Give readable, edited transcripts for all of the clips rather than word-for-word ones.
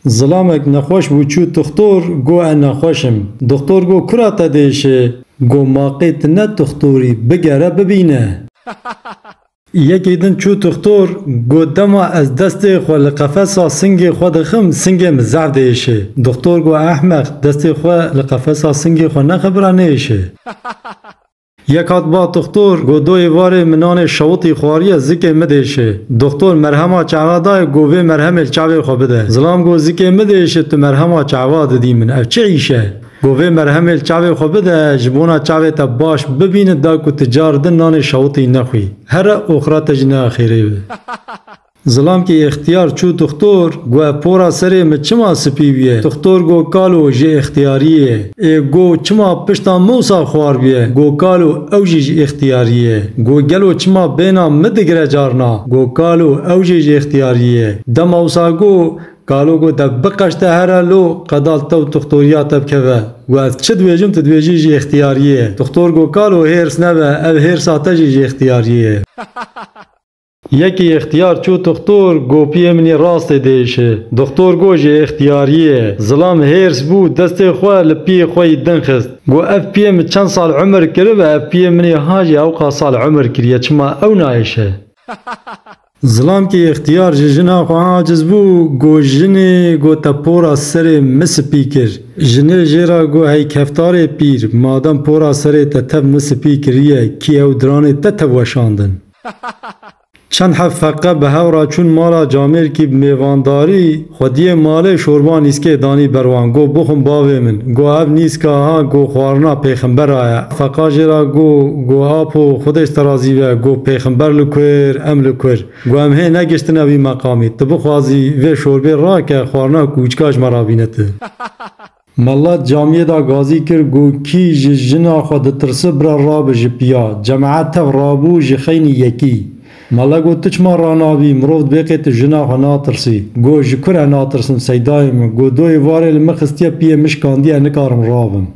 زلامك نخوش بوچو دكتور گو انا خوشم دكتور گو كرات ديشه گو ماقيت نه دكتوري بگره ببینه یکی دن چو دکتر گو دما از دست خو لقفصا سنگ خو دخم سنگ مزعف دیشه دکتر گو احمق دست خو لقفصا سنگ خو نخبرانه ایشه یکات با دکتر گو دوی واره منان شوطی خواری زیک مدیشه دکتر مرهما چاوادای گو و مرهم چاوی خو بده زلام گو زیک مدیشه تو مرهما چاواد دی من اف چه ایشه گوه مرهم چاوی خو بده جبونا چاوی تا باش ببینه دا کو تجار دن نان شوطی نخوی هر اخرى تجنه اخیره بی ظلام کی اختیار چو دکتر گو پورا سره میں چما سپی بیه دکتر گو کالو جه اختیاریه ای گو چما پشتا موسا خوار بیه گو کالو اوجی اختیاریه گو گلو چما بینا مدگره جارنا گو کالو اوجی اختیاریه دم اوسا گو قالوا قد بقشت هرالو قدال تو دكتوريات بكذا وقت شد ويجم تدويجي اختياريه دكتور قو قالوا هيرس نبا او هيرسا تجي اختياريه یکی اختیار چو دکتر گو پی منی راست دیشه دکتر گو جه اختیاریه ظلام هرس بو دست خو لپی خوی دنخست گو اف پی من چند سال عمر کرد و اف پی منی هاجی اوقا سال عمر کریه چما او نایشه ظلام کی اختیار جنا خو عاجز بو گو جنه گو تا پورا سر مس پیکر جنه جرا گو هی کفتار پیر مادام پورا سر تا تب مس پیکریه کی او درانه تا توشاندن چند حفقه به هورا چون مالا جامیر کی میوانداری خودی مال شوربان اسکه دانی بروان گو بخم باوی من گو اب نیست که ها گو خوارنا پیغمبر آیا فقا جرا گو آپو خودش ترازی و گو پیغمبر لکویر ام لکویر گو ام هی نگشتن اوی مقامی تبو خوازی و شوربه را که خوارنا کوچکاش مرابینته ملت جامعه دا گازی کر گو کی جنا خود ترسه برا راب جپیا جماعت تف رابو جخین یکی مالا گو تچما راناوی مروفد بیقیت جنا خو ناترسی گو جکر ناترسم سیدایم گو دوی واره لمخستیا پیه مشکاندی نکارم رابم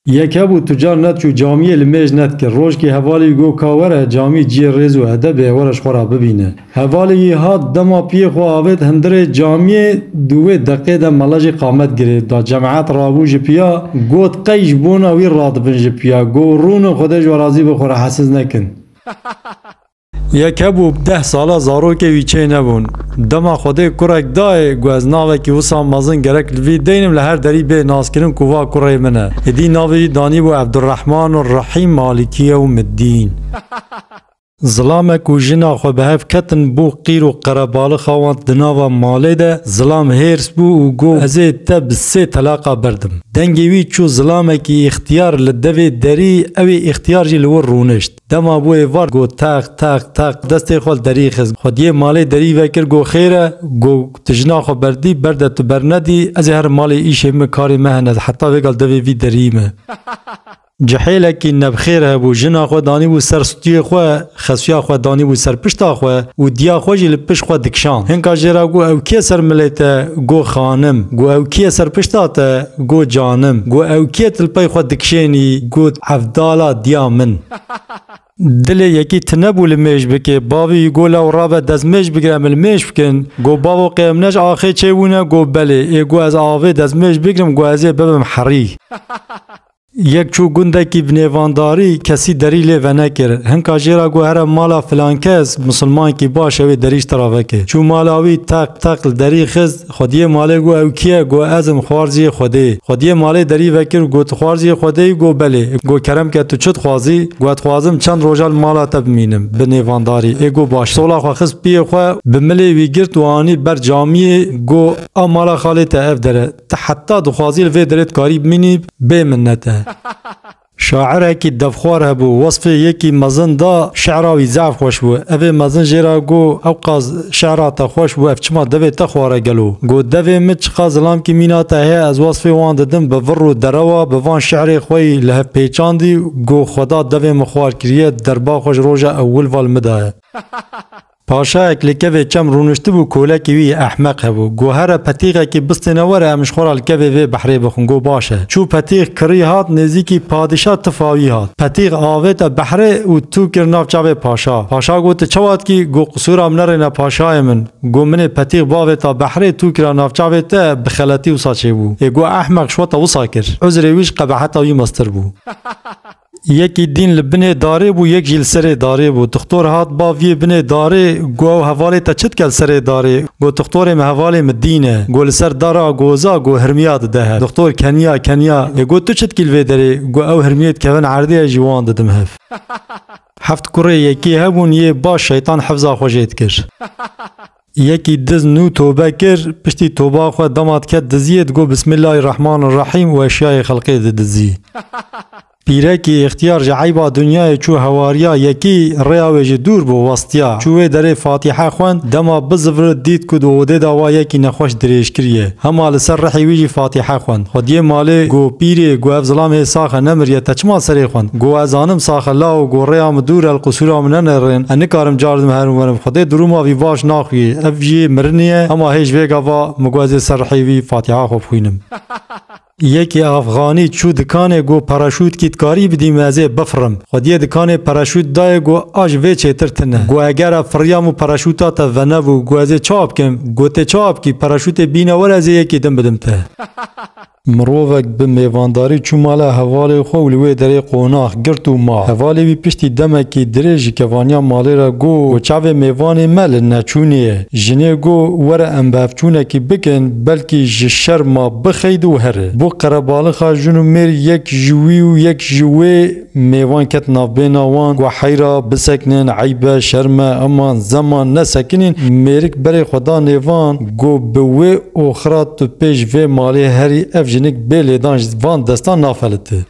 یکه بو تجار ند چو جامعه لمیج ند که روش که حوالی گو کاوره جامعه جی ریزو ادبه ورش خورا ببینه حوالی هاد دما پیه خو آوید هندره جامعه دوه دقیقه دا ملاج قامت گره دا جماعت رابو جپیا گوت قیش بونا وی رادبن جپیا گو رون خودش ورازی بخوره حسز نکن یکه بو 10 ساله زارو که ویچه نبون دما خوده کرک دای گو از ناوه که وسا مازن گرک لوی دینم لهر دری به ناس کرن کوا کرای منه ادی ناوه دانی بو عبدالرحمن الرحیم مالکی یوم الدین ظلام کو جنا خو به هف کتن بو قیر و قربال خوان دناوا ماله ده ظلام هرس بو و گو از تب سه طلاقه بردم دنگی وی چو ظلام کی اختیار لدوی دری اوی اختیار جی لور رونشت دما بو وار گو تاق دست خو دری خز خودی ماله دری وکر گو خیره گو تجنا خو بردی برده تو برندی از هر ماله ایشه مکاری مهنه حتی وگل دوی وی دریمه جحیل کی نبخیر هبو جنا خو دانی بو سر ستی خو خسیا خو دانی بو سر پشتا خو و دیا خو جل پش خو دکشان هنگا جرا گو او کی سر ملته گو خانم گو او کی سر پشتا ته گو جانم گو او کی تل پی خو دکشینی گو عبدالا دیا من دل یکی تنبو لمیش بکه باوی گولا و رابط دزمیش بگرم لمیش بکن گو باو قیمنش آخی چه گو بله ای گو از آوی دزمیش بگرم گو ازی ببم حری یک چو گنده کی بنیوانداری کسی دریله و نکر هنکا جیرا گو هر مالا فلان کس مسلمان کی باشه وی دریش طرفه که چو مالاوی تق دری خز خودی ماله گو او کیه گو ازم خوارزی خودی ماله دری وکر گو خوارزی خودی گو بله گو کرم که تو چت خوازی گو خوازم چند روزال مالا تب مینم بنیوانداری ای گو باش سولا خو خز پی خو بملی وی گرت وانی بر جامعه گو امالا خالت اف دره حتی دو خوازی و درت کاری مینی به منته شاعر کی دفخوار هبو وصف یکی مزن دا شعراوی ضعف خوش بو اوه مزن جرا گو اوقاز شعرات خوش بو افچما دوه تخواره گلو گو دوه مچ قازلام کی میناته هی از وصف وان ددم بور و دروا بوان شعر خوی له پیچاندی گو خدا دوه مخوار کریه دربا خوش روزا اول وال مداه پاشا اکلکه چم رونشته بو کولکی وی احمق هبو گو هر پتیغه کی بستنوره امش خورال که وی بحری بخون گو باشه چو پتیغ کری هات نزیکی پادشاه تفاوی هات پتیغ آویت بحری و تو کرناف چاوه پاشا گو تچوات کی گو قصورم نرینه پاشای من گو من پتیغ باویتا بحری تو کرناف چاوه تا بخلطی وصا چه بو گو احمق شوتا وصا کر عذر ویش قبحتا وی مستر بو یکی دین لبنه داره بو یک جیل سره داره بو دکتر هات باوی بنه داره گو حواله تا چت کل سره داره گو دکتر م حواله مدینه گو سر دارا گوزا گو هرمیات ده دکتر کنیا گو تو چت کل و داره گو او هرمیت کون عرضه جوان ددم هف هفت کره یکی هبون یه باش شیطان حفظا خوشید کر یکی دز نو توبه کر پشتی توبه خو دمات کد دزیت گو بسم الله الرحمن الرحیم و اشیاء خلقی دزی پیرکی اختیار جعیبا دنیای چو هواریا یکی ریاوی دور بو وستیا چوه در فاتحه خوان دما بزفر دید کد و ده دوا یکی نخوش دریش کریه هما لسر رحی ویجی فاتحه خوان خودی ماله گو پیری گو افظلام ساخ نمریه تچما سری خوان گو ازانم ساخ الله و گو ریام دور القصور من نرن انکارم جاردم هرم خودی دروما وی باش ناخوی افجی مرنیه هما هیچ ویگا و مگوازی سر رحی وی فاتحه خوب خوینم یکی افغانی چو دکانه گو پاراشوت کیت کاری بدیم ازه بفرم خودی دکانه پاراشوت دای گو آج وی چتر تنه گو اگر فریامو پاراشوتا تا ونو گو ازه چاپ کم گو ته چاپ کی پاراشوت بینه ور ازه یکی دم بدم ته مروفک به میوانداری چو مالا حواله خو ولوی درې قوناخ ګرتو ما حواله وی پشتي دمه کی درېج کوانیا ماله را گو چاوه میوانه مل نچونی جنې گو ور امبافچونه کی بکن بلکی ج شرما بخید و هره بو قرباله خاجونو مر یک جوی و یک جوی میوان کت نابیناوان گو حیرا بسکنن عیبه شرما امان زمان نسکنین میرک بر خدا نیوان گو بوی اخرات تو پیش و ماله هری جنک بیلی دانش وان دستان نافلته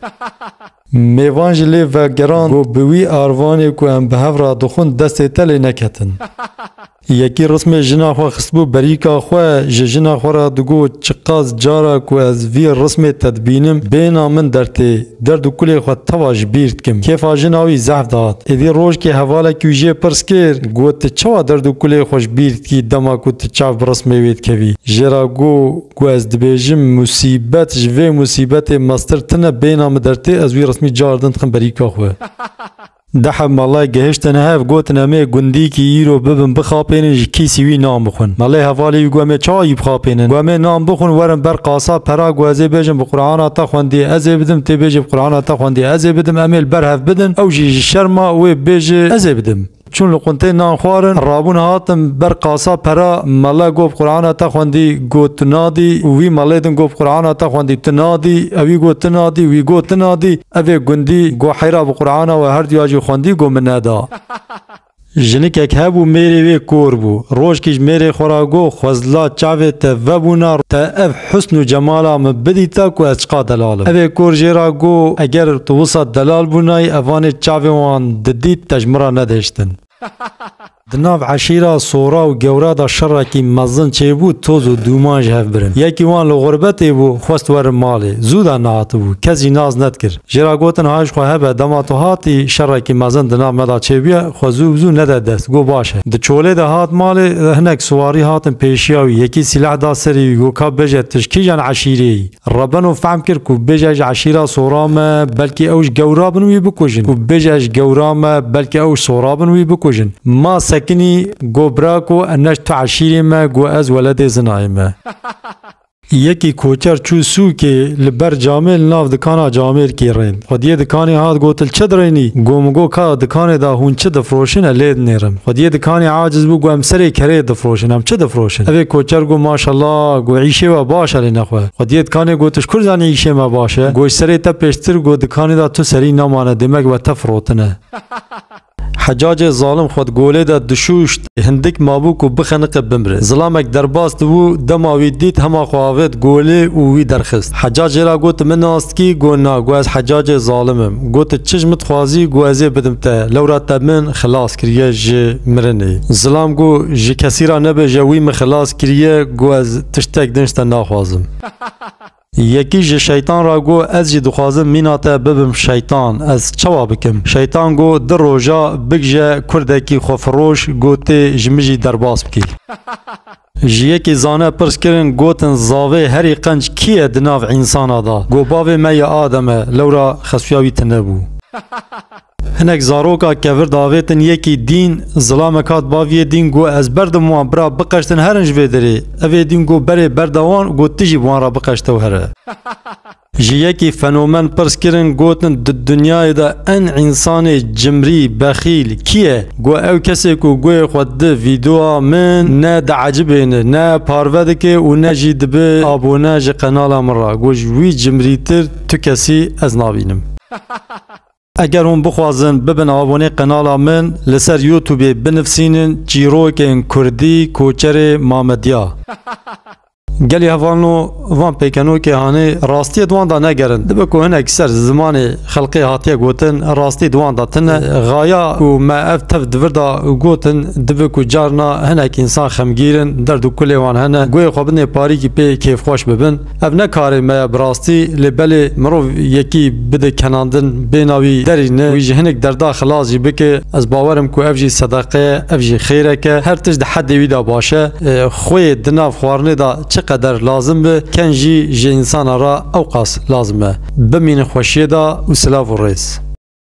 میوانج لی و گران گو بوی آروانی که هم به هفرا دخون دست تلی نکتن یکی رسم جنا خو خصبو بریکا خو جنا خو را دگو چقاز جارا کو از وی رسم تدبینم بینا من درته درد کلی خو تواج بیرت کم کیف جناوی زعف داد ادی روز که حواله کیجه پرسکر گو ته چوا درد کلی خوش بیرت کی دما کو ته چاو رسم ویت کوي جرا گو از دبیجم مصیبت جوی مصیبت ماستر تنه بینا من درته از وی رسمی جاردن تخم بریکا خو دحب مالای گهشتن هف گوتن همه گندی کی ایرو ببن بخاپینن کیسی وی نام بخون مالای حوالی گوامه چایی بخاپینن گوامه نام بخون ورن بر قاسا پرا گوازه بیجن بقرآن تا خوندی ازه بدم تی بیجه بقرآن تا خوندی ازه بدم امیل برهف بدن او جی شرما و بیجه ازه بدم چون لقنته نان خوارن رابون هاتم بر قاسا پرا مالا گوب قرآن تا خوندی گو تنادی وی مالیدن گوب قرآن تا خوندی تنادی اوی گو تنادی وی گو تنادی اوی گندی گو حیرا بقرآن و هر دیاجی خوندی گو منادا جنک یک هبو میری وی کور بو روش کش میری خورا گو خوزلا چاوه تا وبونا تا اف حسن و جمالا مبدی تا کو اچقا دلالم اوی کور جیرا گو اگر توسا دلال بونای اوان چاوه وان ددید تجمرا ندهشتن دناف عشیره صورا و گورا دا شر کی مزن چه بود توز و دومانج هف برن یکی وان لو غربت بو خواست ور مال زودا نات بو کسی ناز نت کر جرا گوتن هاش خو هبه دماتو هاتی شر کی مزن دنا مدا چه بیا خو زو نده دست گو باشه د چوله ده هات مال هنک سواری هاتن پیشیاوی یکی سلاح دا سری گو کا بجه تشکیجان عشیره ربنو فهم کر کو بجه عشیره صورا ما بلکی اوش گورا بنوی بکوجن کو بجه گورا ما بلکی اوش صورا بنوی بکوجن ما سکنی گو براکو انش تو عشیری ما گو از ولد زنای ما یکی کوچر چو سو که لبر جامل ناف دکانا جامل کی رین خودی دکانی هات گوتل چدرینی گو کا دکان دا هون چه دفروشن لید نیرم خودی دکانی عاجز بو گو امسری کری دفروشن هم چه دفروشن اوی کوچر گو ماشاءالله گو عیشه و باشه لی نخواه خودی دکانی گو تشکر زنی عیشه ما باشه گو سری تا پیشتر گو دکانی دا تو سری نمانه دمک و تفروتنه حجاج ظالم خود گوله دا دشوشت هندک مابوک و بخنق بمره ظلامک درباست و دماوی دید هما خواهد گوله و وی درخست حجاج را گوت من است کی گو نا گو از حجاج ظالمم گوت چشمت خوازی گو ازی بدم تا لورا تمن خلاص کریه ج مرنه ظلام گو ج کسی را نبه جوی مخلاص کریه گو از تشتک دنشتا ناخوازم یکی ج شیطان را گو از جی دخوازم میناته ببم شیطان از چوا بکم شیطان گو در روژا بگجه کردکی خوفروش گو تی جمجی درباس بکی جیه کی زانه پرس کرن گوتن زاوه هری قنج کیه دناو انسان دا گو باوه می آدمه لورا خسویاوی تنبو هنک زاروکا کفر داویتن یکی دین ظلام کات باوی دین گو از بردم وان برا بقشتن هرنج ویدری اوی دین گو بره بردوان گو تجی وان را بقشتو هره جیه کی فنومن پرس کرن گوتن دنیای دا ان انسان جمری بخیل کیه گو او کسی کو گوی خود ویدیو من نه دعجبینه نه پارود که و نه جید به آبونه جی قنال مرا گو جوی جمری تر تو کسی از نابینم اگر هم بخوازن ببن آبونه قنال من لسر یوتیوب بنفسینن جیروکن کردی کوچر مامدیا گلی هفانو وان پیکنو که هانه راستی دوان دا نگرن دبه که هنه اکثر زمان خلقی هاتیه گوتن راستی دوان دا تنه غایا و ما اف تف دور دا گوتن دبه که جارنا هنه که انسان خمگیرن دردو کلی وان هنه گوی خوابنه پاری که پی کیف خوش ببن اف نکاره ما براستی لبلی مرو یکی بده کناندن بیناوی درینه ویجی هنک دردا خلاصی بکه از باورم که افجی صدقه افجی خیره که هر تجد حد ویدا باشه خوی دناف خوارنه دا قدر لازم به کنجی جه انسان را اوقاس لازمه بمین خوشیه دا و سلاف و ریس